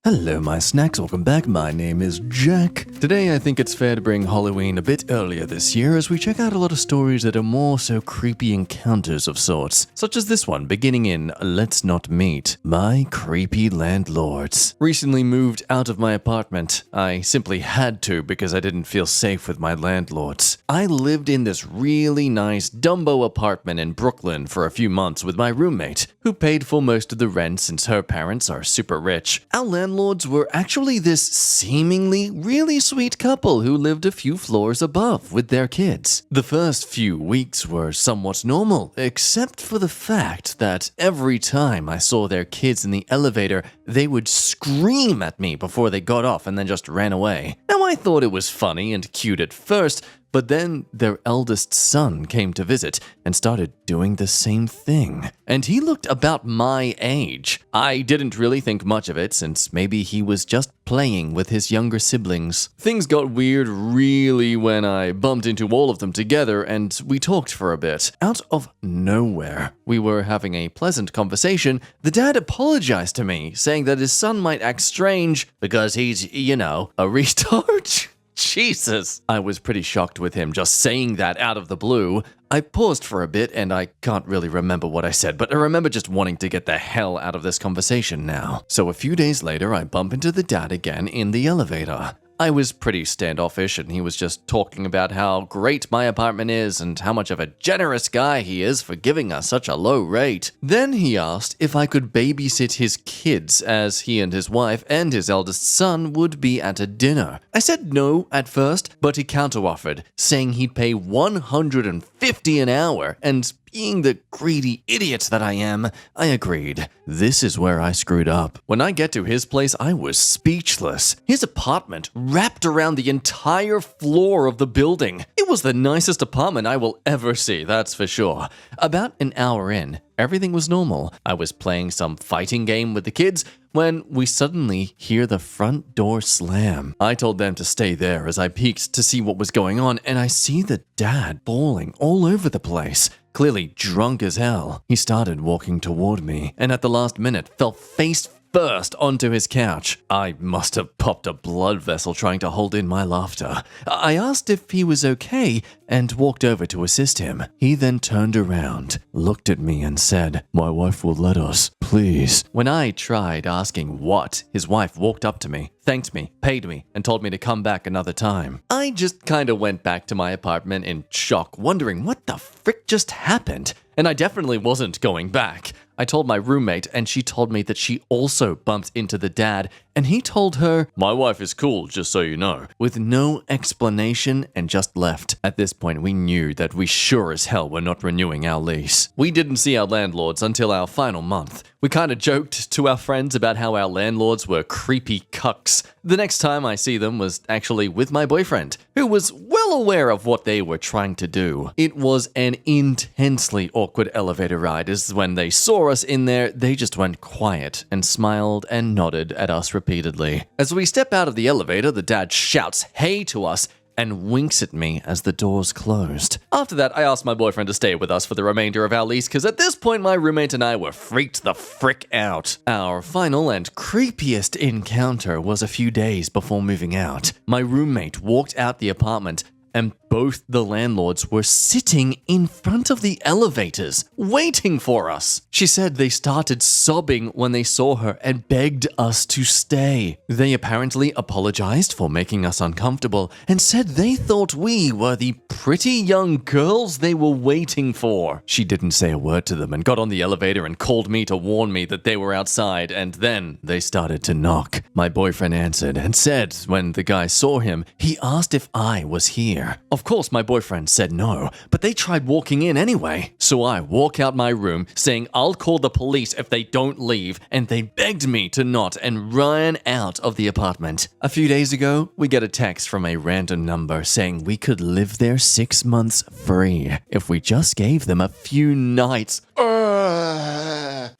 Hello my snacks, welcome back, my name is Jack. Today I think it's fair to bring Halloween a bit earlier this year as we check out a lot of stories that are more so creepy encounters of sorts, such as this one beginning in Let's Not Meet, My Creepy Landlords. Recently moved out of my apartment. I simply had to because I didn't feel safe with my landlords. I lived in this really nice Dumbo apartment in Brooklyn for a few months with my roommate, who paid for most of the rent since her parents are super rich. Our landlords were actually this seemingly really sweet couple who lived a few floors above with their kids. The first few weeks were somewhat normal, except for the fact that every time I saw their kids in the elevator, they would scream at me before they got off and then just ran away. Now I thought it was funny and cute at first, but then their eldest son came to visit and started doing the same thing. And he looked about my age. I didn't really think much of it since maybe he was just playing with his younger siblings. Things got weird really when I bumped into all of them together and we talked for a bit. Out of nowhere, we were having a pleasant conversation. The dad apologized to me, saying that his son might act strange because he's, a retard. Jesus! I was pretty shocked with him just saying that out of the blue. I paused for a bit and I can't really remember what I said, but I remember just wanting to get the hell out of this conversation now. So a few days later, I bump into the dad again in the elevator. I was pretty standoffish and he was just talking about how great my apartment is and how much of a generous guy he is for giving us such a low rate. Then he asked if I could babysit his kids as he and his wife and his eldest son would be at a dinner. I said no at first, but he counteroffered, saying he'd pay $150 an hour, and being the greedy idiot that I am, I agreed. This is where I screwed up. When I get to his place, I was speechless. His apartment wrapped around the entire floor of the building. It was the nicest apartment I will ever see, that's for sure. About an hour in, everything was normal. I was playing some fighting game with the kids when we suddenly hear the front door slam. I told them to stay there as I peeked to see what was going on, and I see the dad bawling all over the place. Clearly drunk as hell. He started walking toward me, and at the last minute fell face first onto his couch. I must have popped a blood vessel trying to hold in my laughter. I asked if he was okay and walked over to assist him. He then turned around, looked at me and said, "My wife will let us, please." When I tried asking what, his wife walked up to me, thanked me, paid me, and told me to come back another time. I just kind of went back to my apartment in shock, wondering what the frick just happened. And I definitely wasn't going back. I told my roommate, and she told me that she also bumped into the dad, and he told her, "My wife is cool, just so you know," with no explanation, and just left. At this point, we knew that we sure as hell were not renewing our lease. We didn't see our landlords until our final month. We kind of joked to our friends about how our landlords were creepy cucks. The next time I see them was actually with my boyfriend, who was well aware of what they were trying to do. It was an intensely awkward elevator ride, as when they saw us in there, they just went quiet and smiled and nodded at us repeatedly. As we step out of the elevator, the dad shouts "hey" to us and winks at me as the doors closed. After that, I asked my boyfriend to stay with us for the remainder of our lease because at this point my roommate and I were freaked the frick out. Our final and creepiest encounter was a few days before moving out. My roommate walked out the apartment and both the landlords were sitting in front of the elevators, waiting for us. She said they started sobbing when they saw her and begged us to stay. They apparently apologized for making us uncomfortable and said they thought we were the pretty young girls they were waiting for. She didn't say a word to them and got on the elevator and called me to warn me that they were outside, and then they started to knock. My boyfriend answered and said when the guy saw him, he asked if I was here. Of course, my boyfriend said no, but they tried walking in anyway. So I walk out my room saying I'll call the police if they don't leave, and they begged me to not and ran out of the apartment. A few days ago, we get a text from a random number saying we could live there 6 months free if we just gave them a few nights.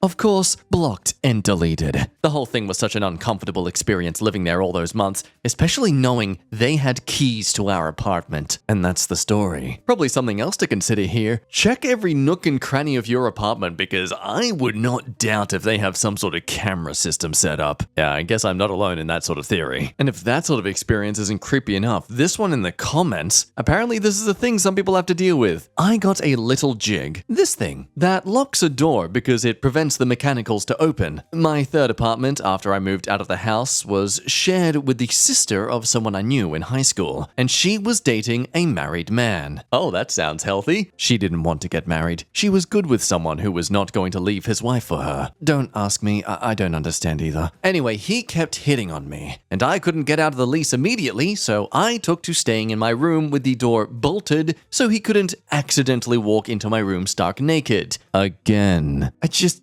Of course, blocked and deleted. The whole thing was such an uncomfortable experience living there all those months, especially knowing they had keys to our apartment. And that's the story. Probably something else to consider here. Check every nook and cranny of your apartment because I would not doubt if they have some sort of camera system set up. Yeah, I guess I'm not alone in that sort of theory. And if that sort of experience isn't creepy enough, this one in the comments, apparently this is a thing some people have to deal with. I got a little jig. This thing that locks a door because it prevents the mechanicals to open. My third apartment after I moved out of the house was shared with the sister of someone I knew in high school, and she was dating a married man. Oh, that sounds healthy. She didn't want to get married. She was good with someone who was not going to leave his wife for her. Don't ask me, I don't understand either. Anyway, he kept hitting on me, and I couldn't get out of the lease immediately, so I took to staying in my room with the door bolted so he couldn't accidentally walk into my room stark naked. Again.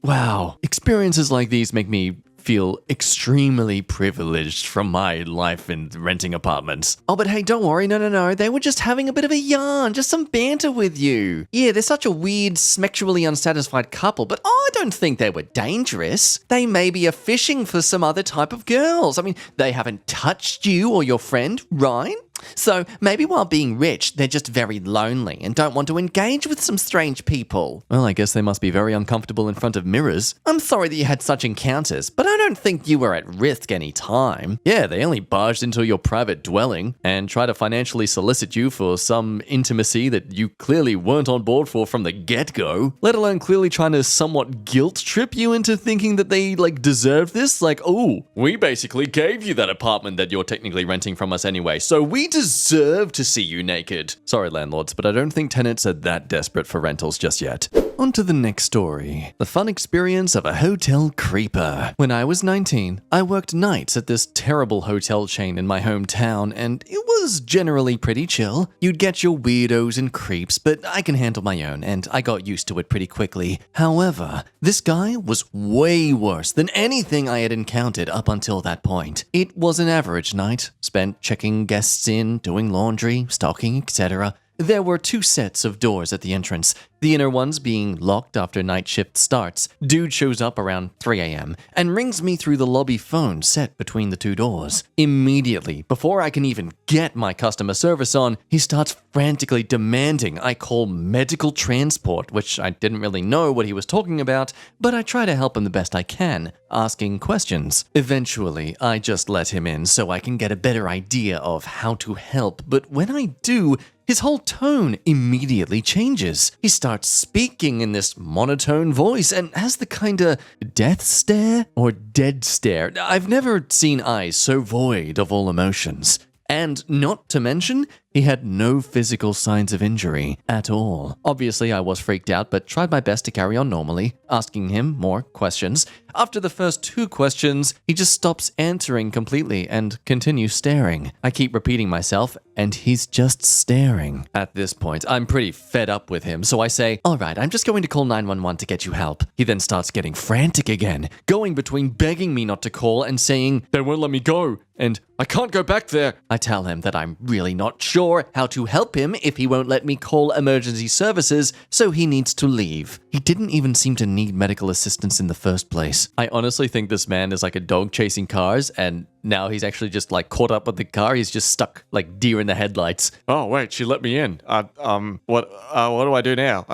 Wow. Experiences like these make me feel extremely privileged from my life in renting apartments. Oh, but hey, don't worry, no. They were just having a bit of a yarn, just some banter with you. Yeah, they're such a weird, sexually unsatisfied couple, but I don't think they were dangerous. They maybe are fishing for some other type of girls. I mean, they haven't touched you or your friend, right? So maybe while being rich, they're just very lonely and don't want to engage with some strange people. Well, I guess they must be very uncomfortable in front of mirrors. I'm sorry that you had such encounters, but I don't think you were at risk any time. Yeah, they only barged into your private dwelling and tried to financially solicit you for some intimacy that you clearly weren't on board for from the get-go, let alone clearly trying to somewhat guilt trip you into thinking that they, deserved this. Oh, we basically gave you that apartment that you're technically renting from us anyway, so we deserve to see you naked. Sorry, landlords, but I don't think tenants are that desperate for rentals just yet. On to the next story. The fun experience of a hotel creeper. When I was 19, I worked nights at this terrible hotel chain in my hometown, and it was generally pretty chill. You'd get your weirdos and creeps, but I can handle my own, and I got used to it pretty quickly. However, this guy was way worse than anything I had encountered up until that point. It was an average night, spent checking guests in, doing laundry, stocking, etc. There were 2 sets of doors at the entrance, the inner ones being locked after night shift starts. Dude shows up around 3 a.m. and rings me through the lobby phone set between the 2 doors. Immediately, before I can even get my customer service on, he starts frantically demanding I call medical transport, which I didn't really know what he was talking about, but I try to help him the best I can, asking questions. Eventually, I just let him in so I can get a better idea of how to help, but when I do, his whole tone immediately changes. He starts speaking in this monotone voice and has the kinda death stare or dead stare. I've never seen eyes so void of all emotions. And not to mention, he had no physical signs of injury at all. Obviously, I was freaked out, but tried my best to carry on normally, asking him more questions. After the first 2 questions, he just stops answering completely and continues staring. I keep repeating myself, and he's just staring. At this point, I'm pretty fed up with him, so I say, "All right, I'm just going to call 911 to get you help." He then starts getting frantic again, going between begging me not to call and saying, "They won't let me go," and "I can't go back there." I tell him that I'm really not sure how to help him if he won't let me call emergency services, so he needs to leave. He didn't even seem to need medical assistance in the first place. I honestly think this man is like a dog chasing cars, and now he's actually just caught up with the car. He's just stuck like deer in the headlights. Oh wait, she let me in. What do I do now?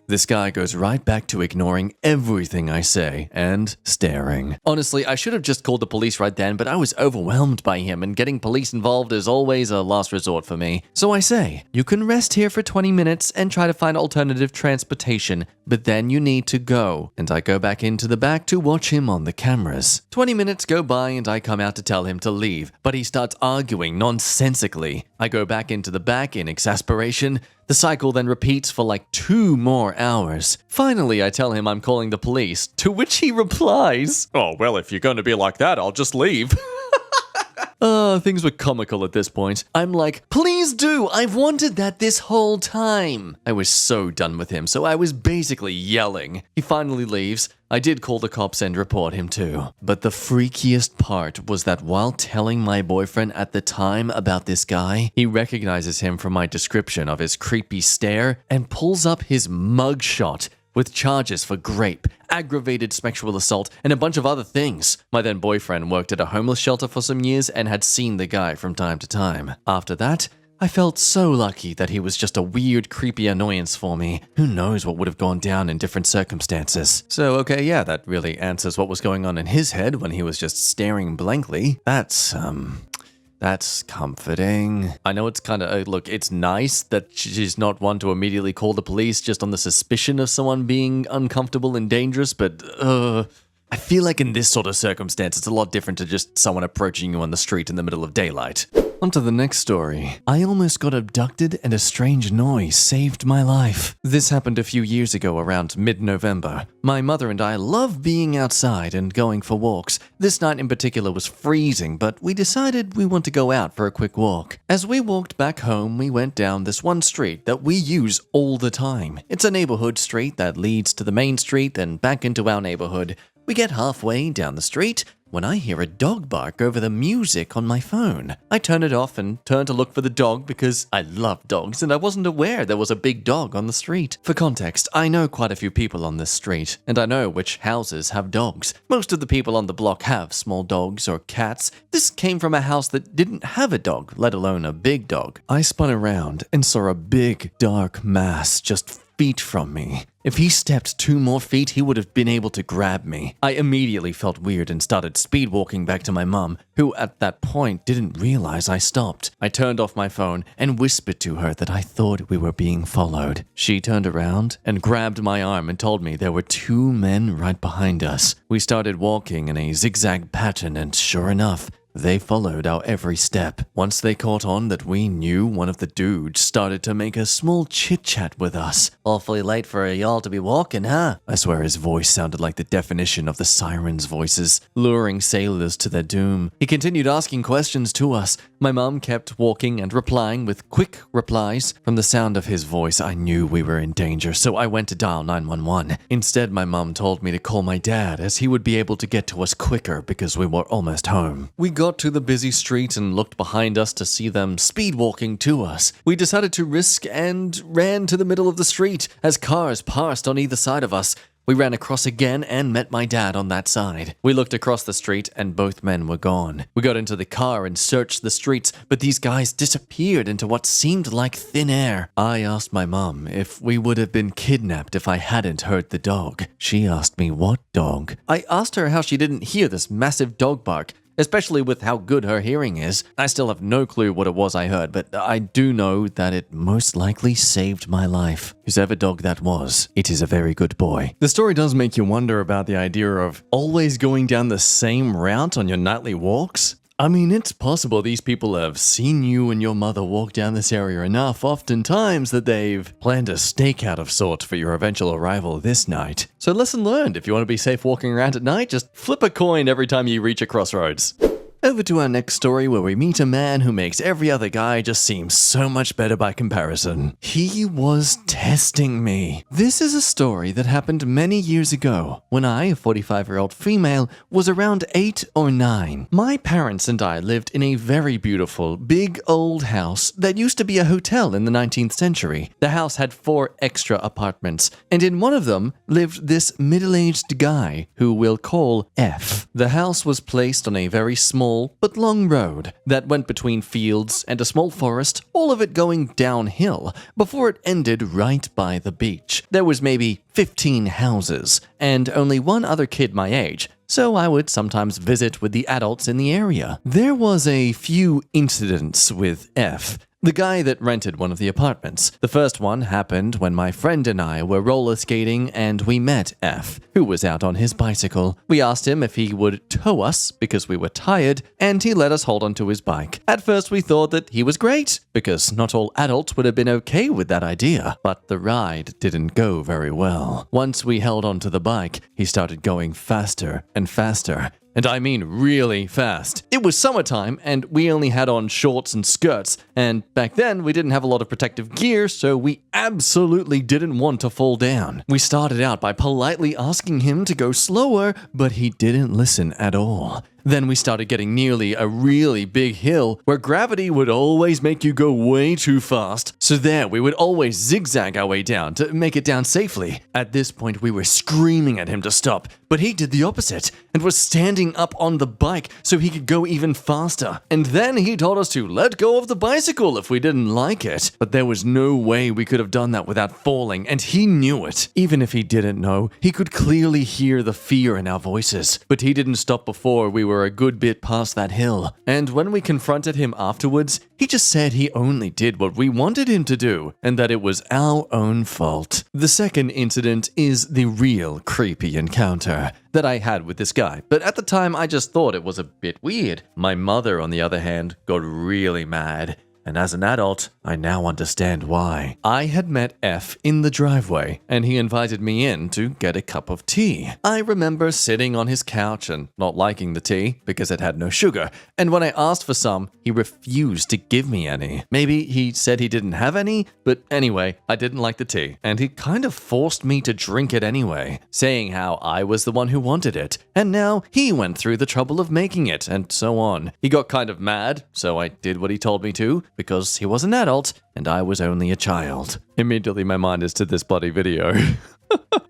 This guy goes right back to ignoring everything I say and staring. Honestly, I should have just called the police right then, but I was overwhelmed by him, and getting police involved is always a last resort for me. So I say, "You can rest here for 20 minutes and try to find alternative transportation, but then you need to go." And I go back into the back to watch him on the cameras. 20 minutes go by and I come out to tell him to leave, but he starts arguing nonsensically. I go back into the back in exasperation. The cycle then repeats for 2 more hours. Finally, I tell him I'm calling the police, to which he replies, "Oh, well, if you're going to be like that, I'll just leave." Things were comical at this point. I'm like, "Please do! I've wanted that this whole time!" I was so done with him, so I was basically yelling. He finally leaves. I did call the cops and report him too. But the freakiest part was that while telling my boyfriend at the time about this guy, he recognizes him from my description of his creepy stare and pulls up his mugshot with charges for rape, aggravated sexual assault, and a bunch of other things. My then boyfriend worked at a homeless shelter for some years and had seen the guy from time to time. After that, I felt so lucky that he was just a weird, creepy annoyance for me. Who knows what would have gone down in different circumstances. So, okay, yeah, that really answers what was going on in his head when he was just staring blankly. That's comforting. I know it's kind of, look, it's nice that she's not one to immediately call the police just on the suspicion of someone being uncomfortable and dangerous, but, I feel like in this sort of circumstance, it's a lot different to just someone approaching you on the street in the middle of daylight. On to the next story. I almost got abducted and a strange noise saved my life. This happened a few years ago around mid-November. My mother and I love being outside and going for walks. This night in particular was freezing, but we decided we want to go out for a quick walk. As we walked back home, we went down this one street that we use all the time. It's a neighborhood street that leads to the main street and back into our neighborhood. We get halfway down the street when I hear a dog bark over the music on my phone. I turn it off and turn to look for the dog because I love dogs and I wasn't aware there was a big dog on the street. For context, I know quite a few people on this street, and I know which houses have dogs. Most of the people on the block have small dogs or cats. This came from a house that didn't have a dog, let alone a big dog. I spun around and saw a big, dark mass just feet from me. If he stepped 2 more feet, he would have been able to grab me. I immediately felt weird and started speed walking back to my mum, who at that point didn't realize I stopped. I turned off my phone and whispered to her that I thought we were being followed. She turned around and grabbed my arm and told me there were 2 men right behind us. We started walking in a zigzag pattern, and sure enough, they followed our every step. Once they caught on that we knew, one of the dudes started to make a small chit-chat with us. Awfully late for y'all to be walking, huh? I swear his voice sounded like the definition of the sirens' voices, luring sailors to their doom. He continued asking questions to us. My mum kept walking and replying with quick replies. From the sound of his voice, I knew we were in danger, so I went to dial 911. Instead, my mum told me to call my dad, as he would be able to get to us quicker because we were almost home. We got to the busy street and looked behind us to see them speed walking to us. We decided to risk and ran to the middle of the street as cars passed on either side of us. We ran across again and met my dad on that side. We looked across the street and both men were gone. We got into the car and searched the streets, but these guys disappeared into what seemed like thin air. I asked my mom if we would have been kidnapped if I hadn't heard the dog. She asked me what dog. I asked her how she didn't hear this massive dog bark, especially with how good her hearing is. I still have no clue what it was I heard, but I do know that it most likely saved my life. Whosever dog that was, it is a very good boy. The story does make you wonder about the idea of always going down the same route on your nightly walks. I mean, it's possible these people have seen you and your mother walk down this area enough oftentimes that they've planned a stakeout of sorts for your eventual arrival this night. So lesson learned, if you want to be safe walking around at night, just flip a coin every time you reach a crossroads. Over to our next story, where we meet a man who makes every other guy just seem so much better by comparison. He was testing me. This is a story that happened many years ago, when I, a 45-year-old female, was around 8 or 9. My parents and I lived in a very beautiful, big old house that used to be a hotel in the 19th century. The house had 4 extra apartments, and in one of them lived this middle-aged guy, who we'll call F. The house was placed on a very small but long road that went between fields and a small forest, all of it going downhill before it ended right by the beach. There was maybe 15 houses and only one other kid my age, so I would sometimes visit with the adults in the area. There was a few incidents with F, the guy that rented one of the apartments. The first one happened when my friend and I were roller skating and we met F, who was out on his bicycle. We asked him if he would tow us because we were tired, and he let us hold onto his bike. At first we thought that he was great, because not all adults would have been okay with that idea, but the ride didn't go very well. Once we held onto the bike, he started going faster and faster. And I mean really fast. It was summertime, and we only had on shorts and skirts, and back then we didn't have a lot of protective gear, so we absolutely didn't want to fall down. We started out by politely asking him to go slower, but he didn't listen at all. Then we started getting nearly a really big hill where gravity would always make you go way too fast. So there, we would always zigzag our way down to make it down safely. At this point, we were screaming at him to stop, but he did the opposite and was standing up on the bike so he could go even faster. And then he told us to let go of the bicycle if we didn't like it. But there was no way we could have done that without falling, and he knew it. Even if he didn't know, he could clearly hear the fear in our voices. But he didn't stop before we were a good bit past that hill. And when we confronted him afterwards, he just said he only did what we wanted him to do, and that it was our own fault. The second incident is the real creepy encounter that I had with this guy, but at the time I just thought it was a bit weird. My mother, on the other hand, got really mad. And as an adult, I now understand why. I had met F in the driveway, and he invited me in to get a cup of tea. I remember sitting on his couch and not liking the tea because it had no sugar, and when I asked for some, he refused to give me any. Maybe he said he didn't have any, but anyway, I didn't like the tea, and he kind of forced me to drink it anyway, saying how I was the one who wanted it, and now he went through the trouble of making it, and so on. He got kind of mad, so I did what he told me to, because he was an adult and I was only a child. Immediately my mind is to this bloody video.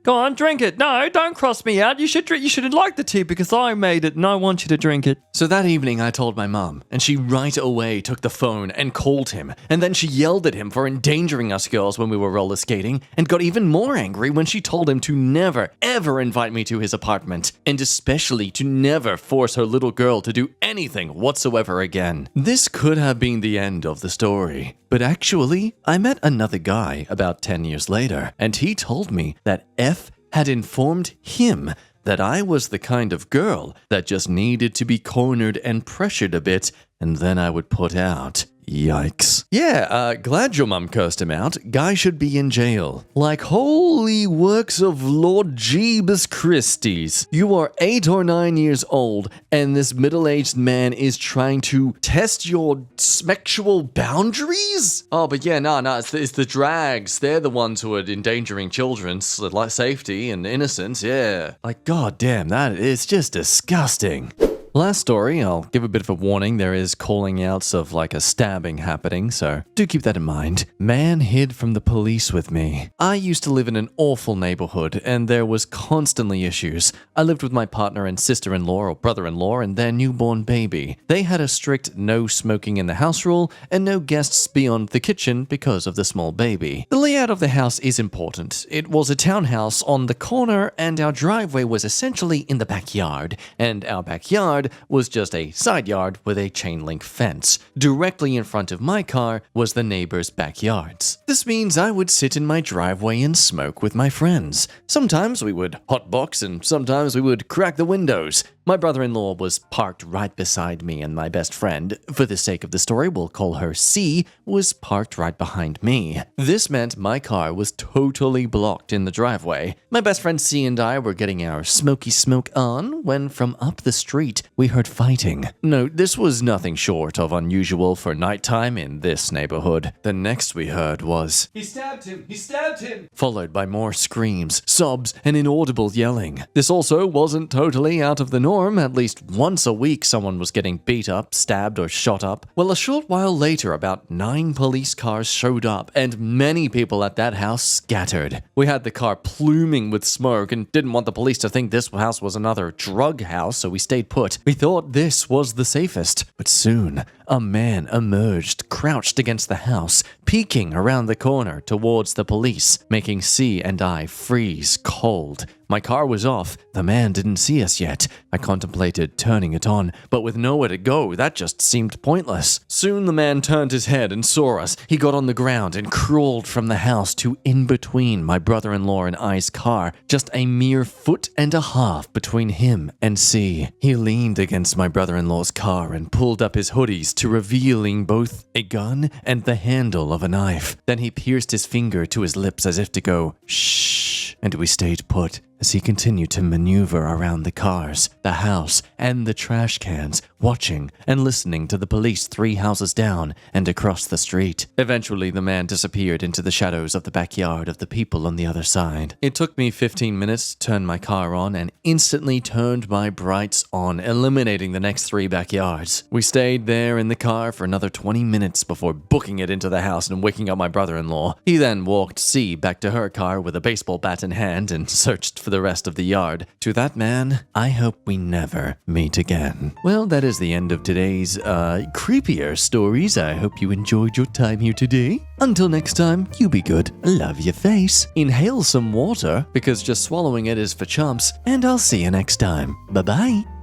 Go on, drink it. No, don't cross me out. You should like the tea because I made it and I want you to drink it. So that evening I told my mom, and she right away took the phone and called him. And then she yelled at him for endangering us girls when we were roller skating, and got even more angry when she told him to never, ever invite me to his apartment, and especially to never force her little girl to do anything whatsoever again. This could have been the end of the story. But actually, I met another guy about 10 years later, and he told me that F had informed him that I was the kind of girl that just needed to be cornered and pressured a bit, and then I would put out. Yikes. Yeah, glad your mum cursed him out. Guy should be in jail. Like, holy works of Lord Jeebus Christies. You are 8 or 9 years old, and this middle-aged man is trying to test your sexual boundaries? Oh, but yeah, no, it's the drags. They're the ones who are endangering children's safety and innocence, yeah. Like, goddamn, that is just disgusting. Last story, I'll give a bit of a warning. There is calling outs of like a stabbing happening, so do keep that in mind. Man hid from the police with me. I used to live in an awful neighborhood, and there was constantly issues. I lived with my partner and sister-in-law or brother-in-law and their newborn baby. They had a strict no smoking in the house rule and no guests beyond the kitchen because of the small baby. The layout of the house is important. It was a townhouse on the corner, and our driveway was essentially in the backyard, and our backyard was just a side yard with a chain link fence. Directly in front of my car was the neighbor's backyards. This means I would sit in my driveway and smoke with my friends. Sometimes we would hotbox and sometimes we would crack the windows. My brother-in-law was parked right beside me, and my best friend, for the sake of the story we'll call her C, was parked right behind me. This meant my car was totally blocked in the driveway. My best friend C and I were getting our smoky smoke on when from up the street we heard fighting. No, this was nothing short of unusual for nighttime in this neighborhood. The next we heard was, "He stabbed him! He stabbed him!" followed by more screams, sobs, and inaudible yelling. This also wasn't totally out of the norm. At least once a week someone was getting beat up, stabbed, or shot up. Well, a short while later, about 9 police cars showed up, and many people at that house scattered. We had the car pluming with smoke and didn't want the police to think this house was another drug house, so we stayed put. We thought this was the safest. But soon, a man emerged, crouched against the house, peeking around the corner towards the police, making C and I freeze cold. My car was off. The man didn't see us yet. I contemplated turning it on, but with nowhere to go, that just seemed pointless. Soon the man turned his head and saw us. He got on the ground and crawled from the house to in between my brother-in-law and I's car, just a mere foot and a half between him and C. He leaned against my brother-in-law's car and pulled up his hoodies to revealing both a gun and the handle of a knife. Then he pierced his finger to his lips as if to go, "Shh," and we stayed put. as he continued to maneuver around the cars, the house, and the trash cans, watching and listening to the police 3 houses down and across the street. Eventually, the man disappeared into the shadows of the backyard of the people on the other side. It took me 15 minutes to turn my car on and instantly turned my brights on, eliminating the next 3 backyards. We stayed there in the car for another 20 minutes before booking it into the house and waking up my brother-in-law. He then walked C back to her car with a baseball bat in hand and searched for the rest of the yard. To that man, I hope we never meet again. Well, that is the end of today's creepier stories. I hope you enjoyed your time here today. Until next time, you be good, love your face, inhale some water, because just swallowing it is for chumps, and I'll see you next time. Bye-bye.